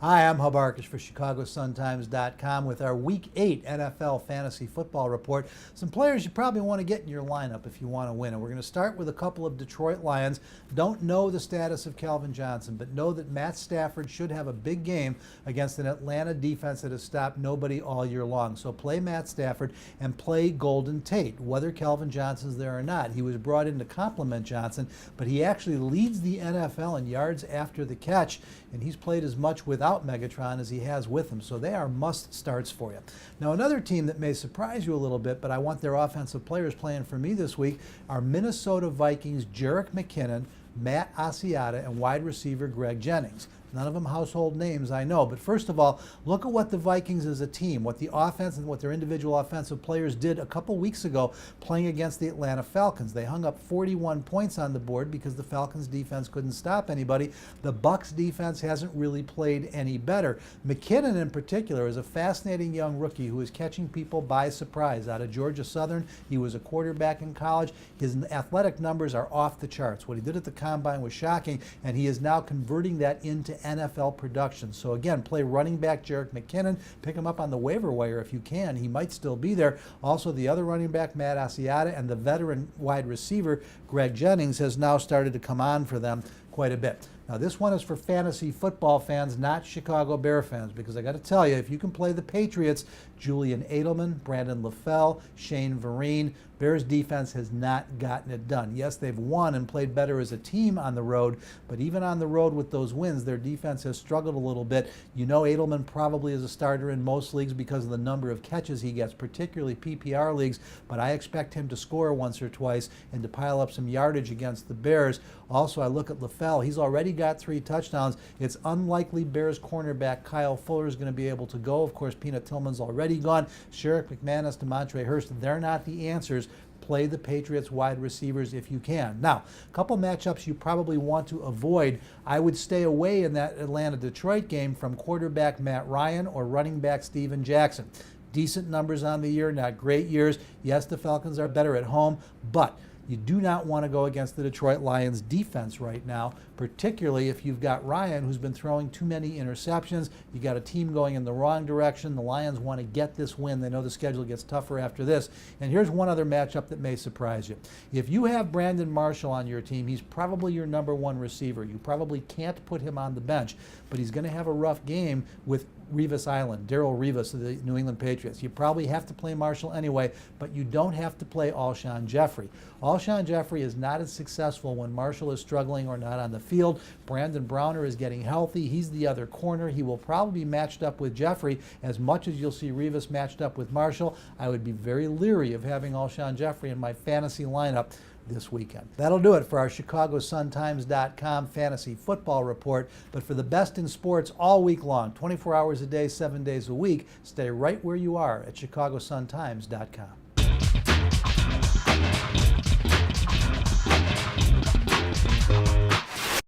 Hi, I'm Arkush for ChicagoSunTimes.com with our Week 8 NFL Fantasy Football Report. Some players you probably want to get in your lineup if you want to win. And we're going to start with a couple of Detroit Lions. Don't know the status of Calvin Johnson, but know that Matt Stafford should have a big game against an Atlanta defense that has stopped nobody all year long. So play Matt Stafford and play Golden Tate, whether Calvin Johnson's there or not. He was brought in to complement Johnson, but he actually leads the NFL in yards after the catch, and he's played as much without Megatron as he has with him, so they are must starts for you. Now, another team that may surprise you a little bit, but I want their offensive players playing for me this week, are Minnesota Vikings Jerick McKinnon, Matt Asiata, and wide receiver Greg Jennings. None of them household names, I know. But first of all, look at what the Vikings as a team, what the offense and what their individual offensive players did a couple weeks ago playing against the Atlanta Falcons. They hung up 41 points on the board because the Falcons defense couldn't stop anybody. The Bucs defense hasn't really played any better. McKinnon in particular is a fascinating young rookie who is catching people by surprise. Out of Georgia Southern, he was a quarterback in college. His athletic numbers are off the charts. What he did at the Combine was shocking, and he is now converting that into NFL production. So again, play running back Jerick McKinnon. Pick him up on the waiver wire if you can. He might still be there. Also, the other running back, Matt Asiata, and the veteran wide receiver, Greg Jennings, has now started to come on for them quite a bit. Now, this one is for fantasy football fans, not Chicago Bear fans, because I got to tell you, if you can play the Patriots, Julian Edelman, Brandon LaFell, Shane Vereen, Bears defense has not gotten it done. Yes, they've won and played better as a team on the road, but even on the road with those wins, their defense has struggled a little bit. You know, Edelman probably is a starter in most leagues because of the number of catches he gets, particularly PPR leagues, but I expect him to score once or twice and to pile up some yardage against the Bears. Also, I look at LaFell. He's already got 3 touchdowns. It's unlikely Bears cornerback Kyle Fuller is going to be able to go. Of course, Peanut Tillman's already gone. Sherrick McManus, DeMontre Hurst, they're not the answers. Play the Patriots wide receivers if you can. Now, a couple matchups you probably want to avoid. I would stay away in that Atlanta-Detroit game from quarterback Matt Ryan or running back Steven Jackson. Decent numbers on the year, not great years. Yes, the Falcons are better at home, but you do not want to go against the Detroit Lions defense right now, particularly if you've got Ryan, who's been throwing too many interceptions. You got a team going in the wrong direction. The Lions want to get this win. They know the schedule gets tougher after this. And here's one other matchup that may surprise you. If you have Brandon Marshall on your team, he's probably your #1 receiver. You probably can't put him on the bench, but he's going to have a rough game with Revis Island, Darrelle Revis of the New England Patriots. You probably have to play Marshall anyway, but you don't have to play Alshon Jeffrey. Alshon Jeffrey is not as successful when Marshall is struggling or not on the field. Brandon Browner is getting healthy. He's the other corner. He will probably be matched up with Jeffrey as much as you'll see Revis matched up with Marshall. I would be very leery of having Alshon Jeffrey in my fantasy lineup this weekend. That'll do it for our ChicagoSunTimes.com fantasy football report. But for the best in sports all week long, 24 hours a day, 7 days a week, stay right where you are at ChicagoSunTimes.com.